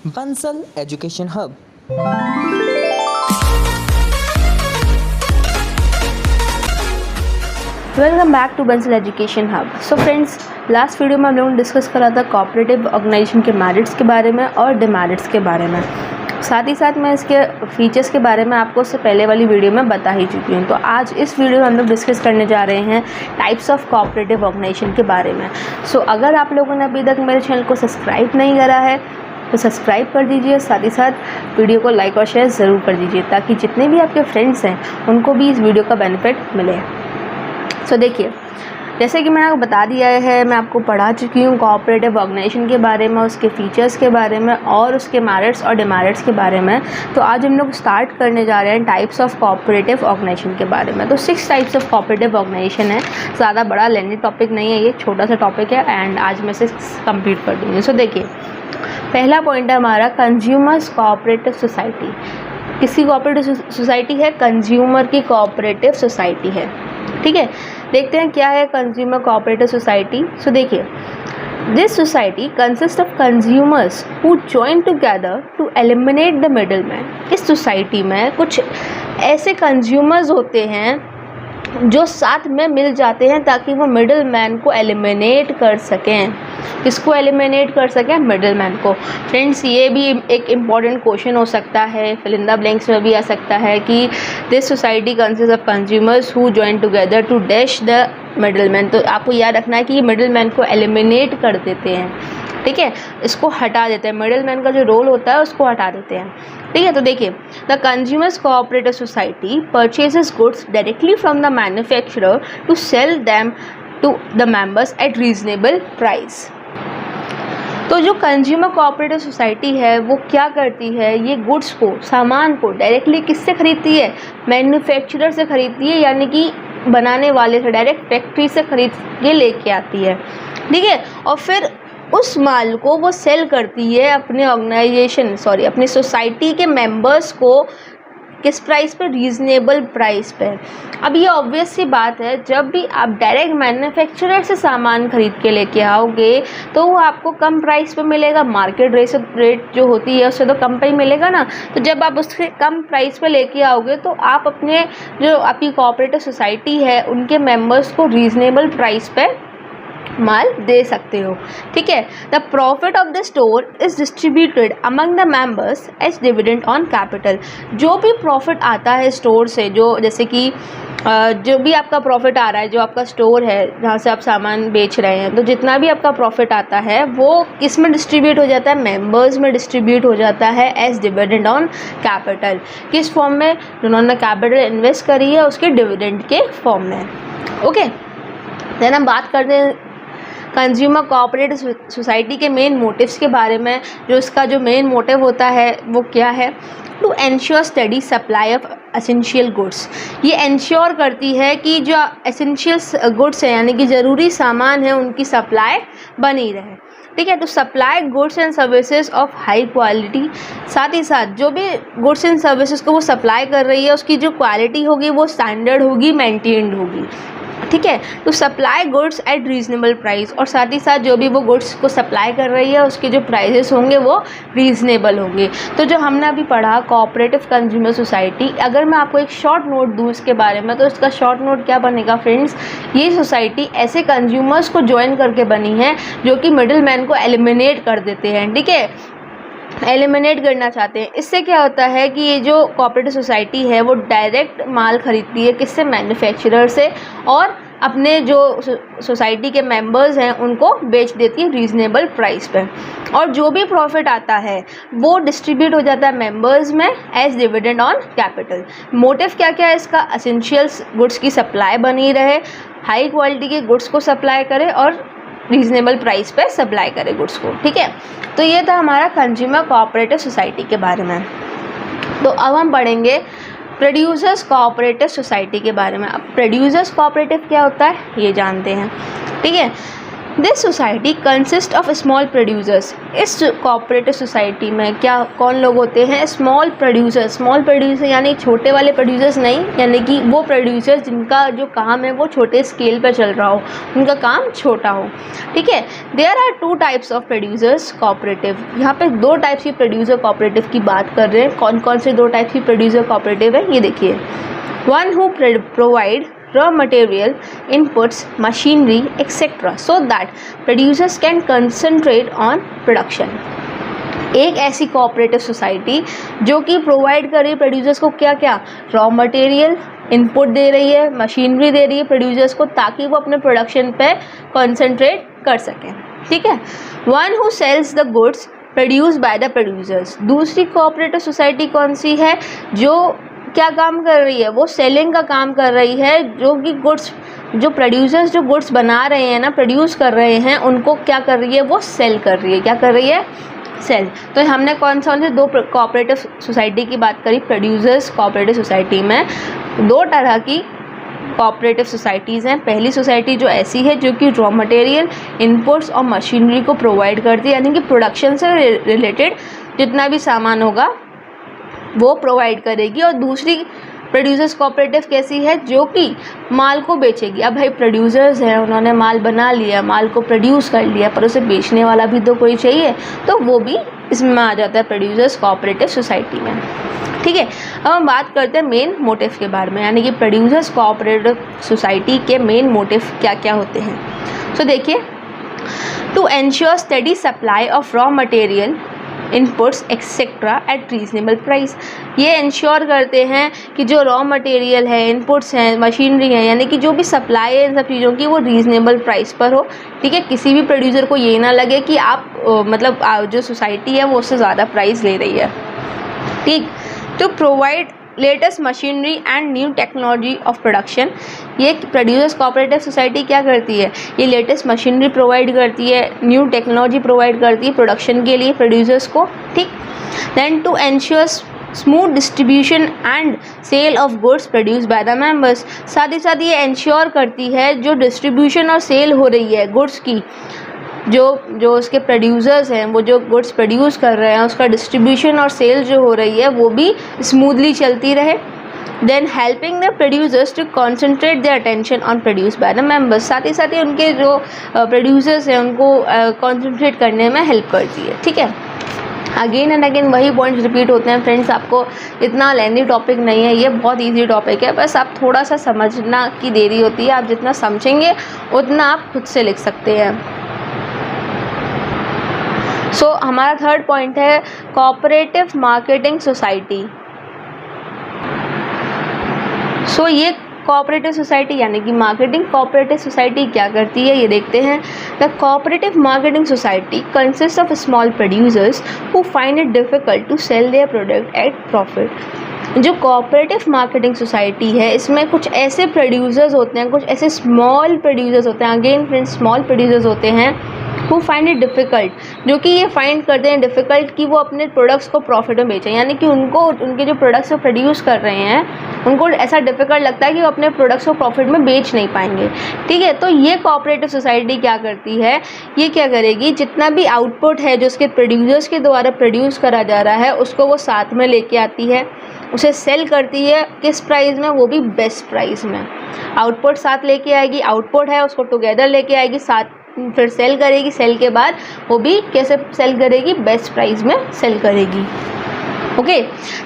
Bansal education hub. Welcome back to Bansal education hub. So friends, last video में हम लोगों ने डिस्कस करा था कोऑपरेटिव ऑर्गेनाइजेशन के मेरिट्स के बारे में और डिमेरिट्स के बारे में। साथ ही साथ मैं इसके फीचर्स के बारे में आपको उससे पहले वाली वीडियो में बता ही चुकी हूँ। तो आज इस वीडियो में हम लोग डिस्कस करने जा रहे हैं टाइप्स ऑफ कोऑपरेटिव ऑर्गेनाइजेशन के बारे में। सो अगर आप लोगों ने अभी तक मेरे चैनल को सब्सक्राइब नहीं करा है तो सब्सक्राइब कर दीजिए, साथ ही साथ वीडियो को लाइक और शेयर ज़रूर कर दीजिए ताकि जितने भी आपके फ्रेंड्स हैं उनको भी इस वीडियो का बेनिफिट मिले। सो देखिए, जैसे कि मैंने आपको बता दिया है, मैं आपको पढ़ा चुकी हूँ कोऑपरेटिव ऑर्गेनाइजेशन के बारे में, उसके फीचर्स के बारे में और उसके मेरिट्स और डिमेरिट्स के बारे में। तो आज हम लोग स्टार्ट करने जा रहे हैं टाइप्स ऑफ कोऑपरेटिव ऑर्गेनाइजेशन के बारे में। तो 6 टाइप्स ऑफ कोऑपरेटिव ऑर्गेनाइजेशन है। ज़्यादा बड़ा लेंथी टॉपिक नहीं है, ये छोटा सा टॉपिक है एंड आज मैं इसे कंप्लीट कर दूँगी। सो देखिए, पहला पॉइंट है हमारा कंज्यूमर्स कोऑपरेटिव सोसाइटी। किसकी कोऑपरेटिव सोसाइटी है? कंज्यूमर की कोऑपरेटिव सोसाइटी है। ठीक है, देखते हैं क्या है कंज्यूमर कोऑपरेटिव सोसाइटी। सो देखिए, this society consist of consumers who join together to eliminate the middle man. इस सोसाइटी में कुछ ऐसे कंज्यूमर्स होते हैं जो साथ में मिल जाते हैं ताकि वो मिडल मैन को एलिमिनेट कर सकें। किसको एलिमिनेट कर सकें? मिडल मैन को। फ्रेंड्स, ये भी एक इम्पॉर्टेंट क्वेश्चन हो सकता है, फिल इन द ब्लैंक्स में भी आ सकता है कि this society consist of consumers who join together to dash the middle man. तो आपको याद रखना है कि ये मिडल मैन को एलिमिनेट कर देते हैं। ठीक है, इसको हटा देते हैं, मिडल मैन का जो रोल होता है उसको हटा देते हैं। ठीक है, तो देखिए, the consumers cooperative society purchases goods directly from the manufacturer to sell them to the members at reasonable price. तो जो कंज्यूमर कोऑपरेटिव सोसाइटी है वो क्या करती है? ये गुड्स को, सामान को डायरेक्टली किससे खरीदती है? मैन्युफैक्चरर से खरीदती है, यानी कि बनाने वाले से, डायरेक्ट फैक्ट्री से खरीद के लेके आती है। ठीक है, और फिर उस माल को वो सेल करती है अपने अपनी सोसाइटी के मेंबर्स को। किस प्राइस पे? रीज़नेबल प्राइस पे। अब ये ऑब्वियस सी बात है, जब भी आप डायरेक्ट मैन्युफैक्चरर से सामान खरीद के लेके आओगे तो वो आपको कम प्राइस पे मिलेगा। मार्केट रेट जो होती है उससे तो कम पे ही मिलेगा ना। तो जब आप उससे कम प्राइस पे लेके आओगे तो आप अपने जो आपकी कोऑपरेटिव सोसाइटी है उनके मेंबर्स को रीज़नेबल प्राइस पे माल दे सकते हो। ठीक है, the profit of the store is distributed among the members as dividend on capital. जो भी प्रॉफिट आता है स्टोर से, जो जैसे कि जो भी आपका प्रॉफिट आ रहा है, जो आपका स्टोर है जहाँ से आप सामान बेच रहे हैं, तो जितना भी आपका प्रॉफिट आता है वो किस में डिस्ट्रीब्यूट हो जाता है? मेंबर्स में डिस्ट्रीब्यूट हो जाता है एज डिविडेंड ऑन कैपिटल। किस फॉर्म में? जिन्होंने कैपिटल इन्वेस्ट करी है उसके डिविडेंड के फॉर्म में। ओके, देन हम बात करते हैं कंज्यूमर कोऑपरेटिव सोसाइटी के मेन मोटिव्स के बारे में। जो इसका जो मेन मोटिव होता है वो क्या है? To ensure study supply of essential goods. ये एंश्योर करती है कि जो एसेंशियल गुड्स हैं, यानी कि ज़रूरी सामान है, उनकी सप्लाई बनी रहे। ठीक है, तो supply goods and services of high quality. साथ ही साथ जो भी गुड्स एंड सर्विसेज को वो सप्लाई कर रही है उसकी जो क्वालिटी होगी वो स्टैंडर्ड होगी, मेंटेन्ड होगी। ठीक है, तो supply goods at reasonable price, और साथ ही साथ जो भी वो गुड्स को सप्लाई कर रही है उसके जो प्राइसेस होंगे वो रीज़नेबल होंगे। तो जो हमने अभी पढ़ा कोऑपरेटिव कंज्यूमर सोसाइटी, अगर मैं आपको एक शॉर्ट नोट दूँ इसके बारे में तो इसका शॉर्ट नोट क्या बनेगा फ्रेंड्स? ये सोसाइटी ऐसे कंज्यूमर्स को ज्वाइन करके बनी है जो कि मिडिल मैन को एलिमिनेट कर देते हैं। ठीक है, एलिमिनेट करना चाहते हैं। इससे क्या होता है कि ये जो कोऑपरेटिव सोसाइटी है वो डायरेक्ट माल खरीदती है, किससे? मैन्युफैक्चरर से, और अपने जो सोसाइटी के मेंबर्स हैं उनको बेच देती है रीज़नेबल प्राइस पे। और जो भी प्रॉफिट आता है वो डिस्ट्रीब्यूट हो जाता है मेंबर्स में as dividend on capital. Motive क्या क्या है इसका? एसेंशियल्स गुड्स की सप्लाई बनी रहे, हाई क्वालिटी के गुड्स को सप्लाई करे और रीज़नेबल प्राइस पे सप्लाई करे गुड्स को। ठीक है, तो ये था हमारा कंज्यूमर कोऑपरेटिव सोसाइटी के बारे में। तो अब हम पढ़ेंगे प्रोड्यूसर्स कोऑपरेटिव सोसाइटी के बारे में। अब प्रोड्यूसर्स कोऑपरेटिव क्या होता है ये जानते हैं। ठीक है, this society consist of small producers. इस कोऑपरेटिव सोसाइटी में क्या कौन लोग होते हैं? Small producers. स्मॉल प्रोड्यूसर यानी छोटे वाले प्रोड्यूसर्स नहीं, यानी कि वो प्रोड्यूसर्स जिनका जो काम है वो छोटे स्केल पर चल रहा हो, उनका काम छोटा हो, ठीक है। There are 2 types of producers cooperative. यहाँ पे 2 टाइप्स की प्रोड्यूसर कोऑपरेटिव की बात कर रहे हैं। कौन कौन से 2 टाइप्स की प्रोड्यूसर कोऑपरेटिव है ये देखिए। One who provide raw material, inputs, machinery, etc. so that producers can concentrate on production. एक ऐसी कोऑपरेटिव सोसाइटी जो कि प्रोवाइड कर रही है प्रोड्यूसर्स को क्या क्या? रॉ मटेरियल, इनपुट दे रही है, मशीनरी दे रही है प्रोड्यूसर्स को, ताकि वो अपने प्रोडक्शन पे कंसंट्रेट कर सकें, ठीक है। One who sells the goods produced by the producers. दूसरी कोऑपरेटिव सोसाइटी कौन सी है? जो क्या काम कर रही है? वो सेलिंग का काम कर रही है, जो कि गुड्स, जो प्रोड्यूसर्स जो गुड्स बना रहे हैं ना, प्रोड्यूस कर रहे हैं, उनको क्या कर रही है? वो सेल कर रही है। क्या कर रही है? सेल। तो हमने कौन से 2 कोऑपरेटिव सोसाइटी की बात करी? प्रोड्यूसर्स कोऑपरेटिव सोसाइटी में 2 तरह की कोऑपरेटिव सोसाइटीज़ हैं। पहली सोसाइटी जो ऐसी है जो कि रॉ मटेरियल, इनपुट्स और मशीनरी को प्रोवाइड करती है, यानी कि प्रोडक्शन से रिलेटेड जितना भी सामान होगा वो प्रोवाइड करेगी। और दूसरी प्रोड्यूसर्स कोऑपरेटिव कैसी है? जो कि माल को बेचेगी। अब भाई प्रोड्यूसर्स हैं, उन्होंने माल बना लिया, माल को प्रोड्यूस कर लिया, पर उसे बेचने वाला भी तो कोई चाहिए, तो वो भी इसमें आ जाता है प्रोड्यूसर्स कोऑपरेटिव सोसाइटी में, ठीक है। अब हम बात करते हैं मेन मोटिव के बारे में, यानी कि प्रोड्यूसर्स कोऑपरेटिव सोसाइटी के मेन मोटिव क्या क्या होते हैं। तो देखिए, to ensure steady supply of raw material, inputs etcetera at reasonable price. ये इंश्योर करते हैं कि जो रॉ मटेरियल है, इनपुट्स हैं, मशीनरी है, यानी कि जो भी सप्लाई है इन सब चीज़ों की, वो रीजनेबल प्राइस पर हो, ठीक है। किसी भी प्रोड्यूसर को ये ना लगे कि जो सोसाइटी है वो उससे ज़्यादा प्राइस ले रही है, ठीक। To provide latest machinery and new technology of production. ये प्रोड्यूसर्स कोऑपरेटिव सोसाइटी क्या करती है? ये लेटेस्ट मशीनरी प्रोवाइड करती है, न्यू टेक्नोलॉजी प्रोवाइड करती है प्रोडक्शन के लिए प्रोड्यूसर्स को, ठीक। Then to ensure smooth distribution and sale of goods produce by the members. साथ ही साथ ये इंश्योर करती है जो डिस्ट्रीब्यूशन और सेल हो रही है गुड्स की, जो उसके प्रोड्यूसर्स हैं, वो जो गुड्स प्रोड्यूस कर रहे हैं, उसका डिस्ट्रीब्यूशन और सेल जो हो रही है वो भी स्मूथली चलती रहे। Then helping the producers to concentrate their attention on produce by the members. साथ ही उनके जो प्रोड्यूसर्स हैं उनको कॉन्सेंट्रेट करने में हेल्प करती है, ठीक है। अगेन एंड अगेन वही पॉइंट्स रिपीट होते हैं फ्रेंड्स। आपको इतना लेंदी टॉपिक नहीं है, ये बहुत इजी टॉपिक है, बस आप थोड़ा सा समझना की देरी होती है। आप जितना समझेंगे उतना आप खुद से लिख सकते हैं। सो हमारा थर्ड पॉइंट है कोऑपरेटिव मार्केटिंग सोसाइटी। सो ये कोऑपरेटिव सोसाइटी यानी कि मार्केटिंग कोऑपरेटिव सोसाइटी क्या करती है ये देखते हैं। The cooperative marketing society consist of small producers who find it difficult to sell their product at profit. जो कोऑपरेटिव मार्केटिंग सोसाइटी है इसमें कुछ ऐसे प्रोड्यूसर्स होते हैं, कुछ ऐसे स्मॉल प्रोड्यूसर्स होते हैं, अगेन फ्रेंड्स स्मॉल प्रोड्यूसर्स होते हैं हु फाइंड इट डिफ़िकल्ट, जो कि ये फाइंड करते हैं डिफ़िकल्ट कि वो अपने प्रोडक्ट्स को प्रॉफिट में बेचें, यानी कि उनको उनके जो प्रोडक्ट्स वो प्रोड्यूस कर रहे हैं उनको ऐसा डिफ़िकल्ट लगता है कि वो अपने प्रोडक्ट्स को प्रॉफिट में बेच नहीं पाएंगे, ठीक है। तो ये कोऑपरेटिव सोसाइटी क्या करती है, ये क्या करेगी, जितना भी आउटपुट है जो उसके प्रोड्यूसर्स के द्वारा प्रोड्यूस करा जा रहा है उसको वो साथ में लेके आती है, उसे सेल करती है किस प्राइस में, वो भी बेस्ट प्राइस में। आउटपुट साथ लेके आएगी, आउटपुट है उसको टुगेदर लेके आएगी, साथ फिर सेल करेगी, सेल के बाद वो भी कैसे सेल करेगी, बेस्ट प्राइस में सेल करेगी। Okay,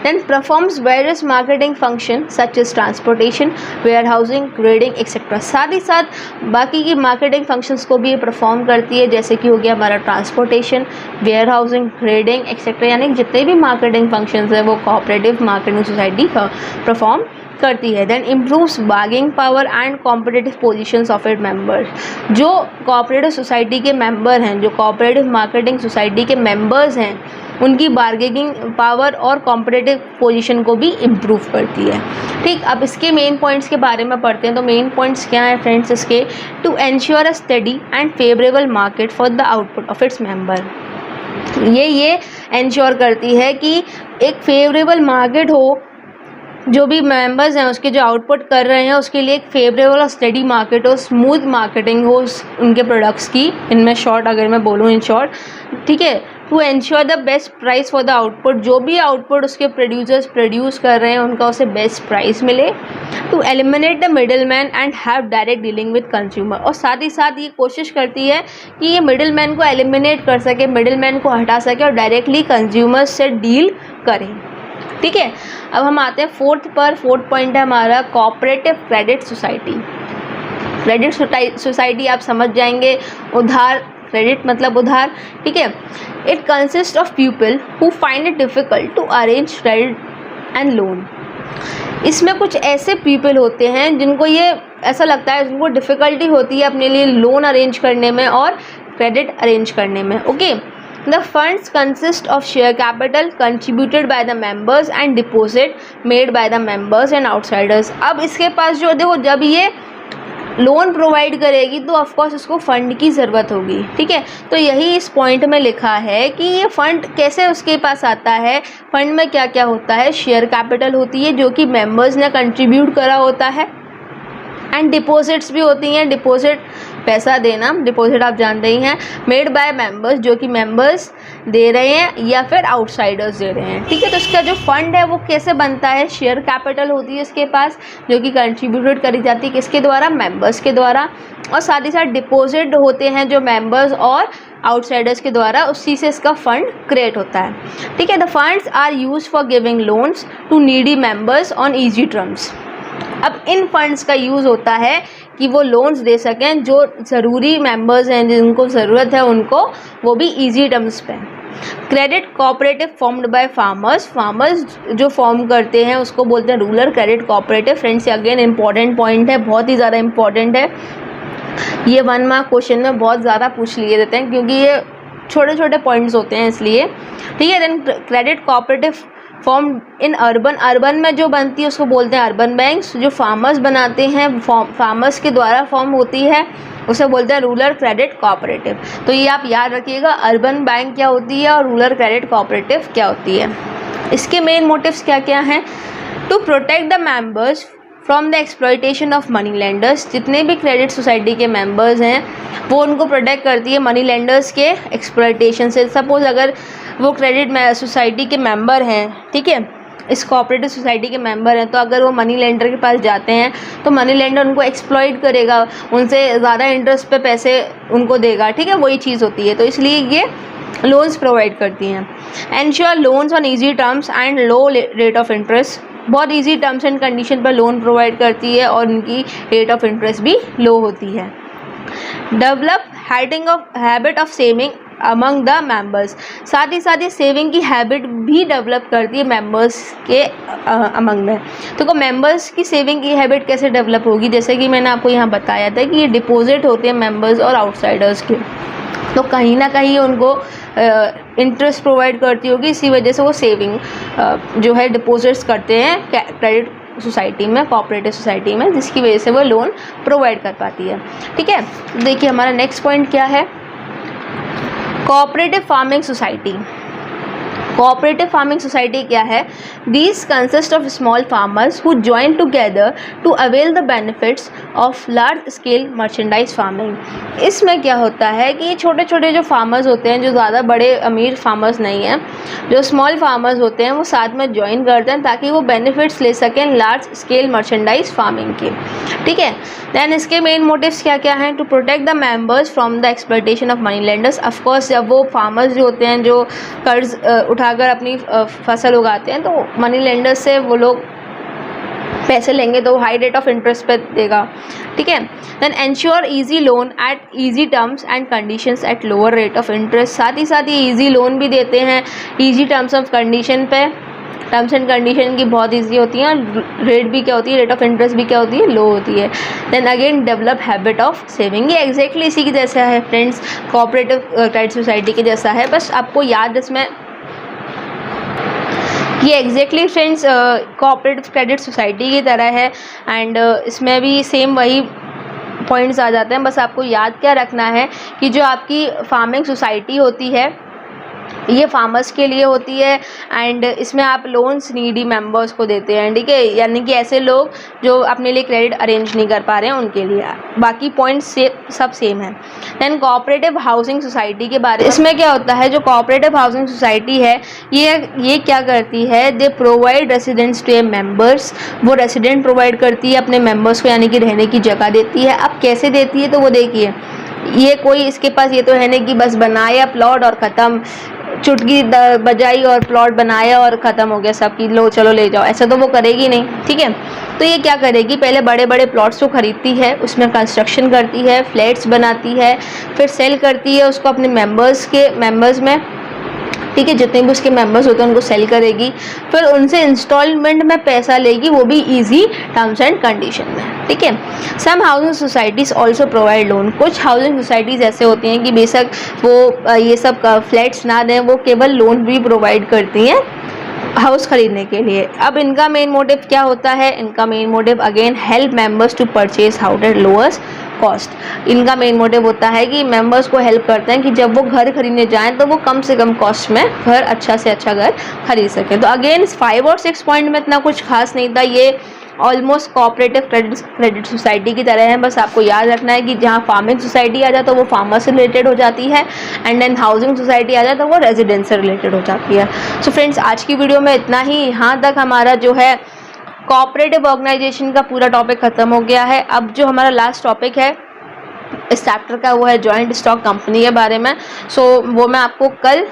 then performs various marketing function such as transportation, warehousing, grading etcetera. साथ ही साथ बाकी की मार्केटिंग फंक्शंस को भी ये परफॉर्म करती है, जैसे कि हो गया हमारा transportation, warehousing, grading etcetera, यानी जितने भी मार्केटिंग फंक्शंस है वो कोऑपरेटिव मार्केटिंग सोसाइटी का परफॉर्म करती है। Then improves bargaining power and competitive positions of it members. जो कोऑपरेटिव सोसाइटी के मेंबर हैं, जो कोऑपरेटिव मार्केटिंग सोसाइटी के मेंबर्स हैं, उनकी बार्गेनिंग पावर और कॉम्पिटिटिव पोजीशन को भी इम्प्रूव करती है, ठीक। अब इसके मेन पॉइंट्स के बारे में पढ़ते हैं। तो मेन पॉइंट्स क्या हैं फ्रेंड्स इसके, to ensure a steady and favourable market for the output of its member. ये एंश्योर करती है कि एक फेवरेबल मार्केट हो जो भी मेंबर्स हैं उसके जो आउटपुट कर रहे हैं उसके लिए एक फेवरेबल और स्टडी मार्केट हो, स्मूथ मार्केटिंग हो उनके प्रोडक्ट्स की, इनमें शॉर्ट अगर मैं बोलूँ इन शॉर्ट, ठीक है, to ensure the best price for the output, जो भी आउटपुट उसके प्रोड्यूसर्स प्रोड्यूस कर रहे हैं उनका उसे बेस्ट प्राइस मिले, to eliminate the middle man and have direct dealing with consumer, और साथ ही साथ ये कोशिश करती है कि ये मिडिल मैन को एलिमिनेट कर सके, मिडिल मैन को हटा सके और डायरेक्टली कंज्यूमर से डील करें, ठीक है। अब हम आते हैं फोर्थ पॉइंट है हमारा cooperative credit society. Credit society आप समझ जाएंगे, उधार, क्रेडिट मतलब उधार, ठीक है। It consist of people who find it difficult to arrange credit and loan. इसमें कुछ ऐसे पीपल होते हैं जिनको ये ऐसा लगता है, जिनको डिफ़िकल्टी होती है अपने लिए लोन अरेंज करने में और क्रेडिट अरेंज करने में, okay. The funds consist of share capital contributed by the members and deposit made by the members and outsiders। अब इसके पास जो देखो, जब ये लोन प्रोवाइड करेगी तो ऑफ कोर्स उसको फ़ंड की ज़रूरत होगी, ठीक है। तो यही इस पॉइंट में लिखा है कि ये फ़ंड कैसे उसके पास आता है, फ़ंड में क्या क्या होता है। शेयर कैपिटल होती है जो कि मेंबर्स ने कंट्रीब्यूट करा होता है, एंड डिपॉजिट्स भी होती हैं, डिपॉजिट पैसा देना, डिपॉजिट आप जानते ही हैं, मेड बाय मेंबर्स जो कि मेंबर्स दे रहे हैं या फिर आउटसाइडर्स दे रहे हैं, ठीक है। तो इसका जो फंड है वो कैसे बनता है, शेयर कैपिटल होती है इसके पास जो कि कंट्रीब्यूटेड करी जाती है किसके द्वारा, मेंबर्स के द्वारा, और साथ ही साथ डिपॉजिट होते हैं जो मेंबर्स और आउटसाइडर्स के द्वारा, उसी से इसका फंड क्रिएट होता है, ठीक है। The funds are use for giving loans to needy members on easy terms. अब इन फंड्स का यूज़ होता है कि वो लोन्स दे सकें जो ज़रूरी मेंबर्स हैं, जिनको ज़रूरत है उनको, वो भी इजी टर्म्स पे। Credit cooperative formed by farmers, farmers जो फॉर्म करते हैं उसको बोलते हैं rural credit cooperative. Friends again important point है, बहुत ही ज़्यादा इंपॉर्टेंट है, ये 1 मार्क क्वेश्चन में बहुत ज़्यादा पूछ लिए देते हैं क्योंकि ये छोटे छोटे पॉइंट्स होते हैं इसलिए, ठीक है। Then credit cooperative form in urban में जो बनती है उसको बोलते हैं अर्बन बैंक्स। जो फार्मर्स बनाते हैं, फार्मर्स के द्वारा फॉर्म होती है, उसे बोलते हैं रूरल क्रेडिट कोऑपरेटिव। तो ये आप याद रखिएगा, अर्बन बैंक क्या होती है और रूरल क्रेडिट कोऑपरेटिव क्या होती है। इसके मेन मोटिव्स क्या क्या हैं, to protect the members from the exploitation of money lenders. जितने भी क्रेडिट सोसाइटी के मेंबर्स हैं वो उनको प्रोटेक्ट करती है मनी लेंडर्स के एक्सप्लॉयटेशन से। सपोज़ अगर वो क्रेडिट सोसाइटी के मेंबर हैं, ठीक है, इस कोऑपरेटिव सोसाइटी के मेंबर हैं, तो अगर वो मनी लेंडर के पास जाते हैं तो मनी लेंडर उनको एक्सप्लॉइट करेगा, उनसे ज़्यादा इंटरेस्ट पे पैसे उनको देगा, ठीक है, वही चीज़ होती है। तो इसलिए ये लोन्स प्रोवाइड करती हैं। Ensure loans on easy terms and low rate of interest, बहुत ईजी टर्म्स एंड कंडीशन पर लोन प्रोवाइड करती है और उनकी रेट ऑफ इंटरेस्ट भी लो होती है। Develop habit of saving among the members, साथ ही साथ ये सेविंग की हैबिट भी डेवलप करती है मेंबर्स के अमंग में। तो मेंबर्स की सेविंग की हैबिट कैसे डेवलप होगी, जैसे कि मैंने आपको यहाँ बताया था कि ये डिपॉजिट होते हैं मेंबर्स और आउटसाइडर्स के, तो कहीं ना कहीं उनको इंटरेस्ट प्रोवाइड करती होगी, इसी वजह से वो सेविंग जो है डिपॉजिट्स करते हैं क्रेडिट सोसाइटी में, कोऑपरेटिव सोसाइटी में, जिसकी वजह से वो लोन प्रोवाइड कर पाती है, ठीक है। देखिए हमारा नेक्स्ट पॉइंट क्या है, cooperative farming society. Cooperative farming society क्या है, these consist of small farmers who join together to avail the benefits of large scale merchandise farming. इसमें क्या होता है कि ये छोटे छोटे जो फार्मर्स होते हैं, जो ज़्यादा बड़े अमीर फार्मर्स नहीं हैं, जो स्मॉल फार्मर्स होते हैं, वो साथ में ज्वाइन करते हैं ताकि वो बेनिफिट्स ले सकें लार्ज स्केल मर्चेंडाइज फार्मिंग के, ठीक है। दैन इसके मेन मोटिव्स क्या क्या हैं, to protect the members from the exploitation of money lenders. Of course जब वो फार्मर्स जो होते हैं जो कर्ज उठाकर अपनी फसल उगाते हैं, तो मनी लेंडर्स से वो लोग पैसे लेंगे तो हाई रेट ऑफ इंटरेस्ट पे देगा, ठीक है। Then ensure easy loan at easy terms and conditions at lower rate of interest, साथ ही साथ ये इजी लोन भी देते हैं इजी टर्म्स ऑफ कंडीशन पे, टर्म्स एंड कंडीशन की बहुत इजी होती हैं, रेट भी क्या होती है, रेट ऑफ इंटरेस्ट भी क्या होती है, लो होती है। Then again develop habit of saving, ये एग्जैक्टली इसी की जैसा है फ्रेंड्स, कोऑपरेटिव क्रेडिट सोसाइटी के जैसा है, बस आपको याद इसमें ये exactly friends cooperative credit society की तरह है, एंड इसमें भी सेम वही पॉइंट्स आ जाते हैं। बस आपको याद क्या रखना है कि जो आपकी फार्मिंग सोसाइटी होती है ये फार्मर्स के लिए होती है एंड इसमें आप लोन्स नीडी मेंबर्स को देते हैं, ठीक है, यानी कि ऐसे लोग जो अपने लिए क्रेडिट अरेंज नहीं कर पा रहे हैं उनके लिए। बाकी पॉइंट्स से सब सेम है। देन कोऑपरेटिव हाउसिंग सोसाइटी के बारे में, इसमें क्या होता है, जो कोऑपरेटिव हाउसिंग सोसाइटी है ये क्या करती है, they provide residents to a members, वो रेसिडेंट प्रोवाइड करती है अपने मेंबर्स को, यानी कि रहने की जगह देती है। अब कैसे देती है, तो वो देखिए, ये कोई इसके पास ये तो है नहीं कि बस बनाया प्लॉट और ख़त्म, चुटकी बजाई और प्लॉट बनाया और ख़त्म हो गया सब, कि लो चलो ले जाओ, ऐसा तो वो करेगी नहीं, ठीक है। तो ये क्या करेगी, पहले बड़े बड़े प्लॉट्स को खरीदती है, उसमें कंस्ट्रक्शन करती है, फ्लैट्स बनाती है, फिर सेल करती है उसको अपने मेंबर्स में, ठीक है, जितने भी उसके मेंबर्स होते हैं उनको सेल करेगी, फिर उनसे इंस्टॉलमेंट में पैसा लेगी, वो भी इजी टर्म्स एंड कंडीशन में, ठीक है। Some housing societies also provide loan, कुछ हाउसिंग सोसाइटीज़ ऐसे होती हैं कि बेशक वो ये सब फ्लैट्स ना दें, वो केवल लोन भी प्रोवाइड करती हैं हाउस खरीदने के लिए। अब इनका मेन मोटिव क्या होता है, इनका main motive again help members to purchase house at lowest cost. इनका मेन मोटिव होता है कि मेंबर्स को हेल्प करते हैं कि जब वो घर खरीदने जाएं तो वो कम से कम कॉस्ट में घर अच्छा से अच्छा घर खरीद सकें। तो अगेन 5 और 6 पॉइंट में इतना कुछ खास नहीं था, ये ऑलमोस्ट कोऑपरेटिव क्रेडिट सोसाइटी की तरह है। बस आपको याद रखना है कि जहाँ फार्मिंग सोसाइटी आ जाए तो वो फार्मर से रिलेटेड हो जाती है, एंड देन हाउसिंग सोसाइटी आ जाए तो वो रेजिडेंस से रिलेटेड हो जाती है। सो फ्रेंड्स, आज की वीडियो में इतना ही। यहाँ तक हमारा जो है कोऑपरेटिव ऑर्गेनाइजेशन का पूरा टॉपिक ख़त्म हो गया है। अब जो हमारा लास्ट टॉपिक है इस चैप्टर का, वो है जॉइंट स्टॉक कंपनी के बारे में। सो वो मैं आपको कल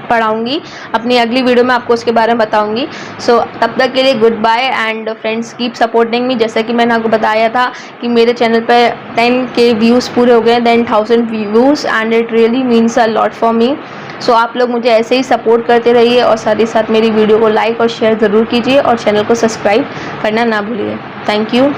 पढ़ाऊंगी, अपनी अगली वीडियो में आपको उसके बारे में बताऊंगी। सो तब तक के लिए good bye and friends keep supporting me. जैसा कि मैंने आपको बताया था कि मेरे चैनल पे 10K व्यूज़ पूरे हो गए, 10,000 views, and it really means a lot for me. So आप लोग मुझे ऐसे ही सपोर्ट करते रहिए और साथ ही साथ मेरी वीडियो को लाइक और शेयर ज़रूर कीजिए और चैनल को सब्सक्राइब करना ना भूलिए। Thank you.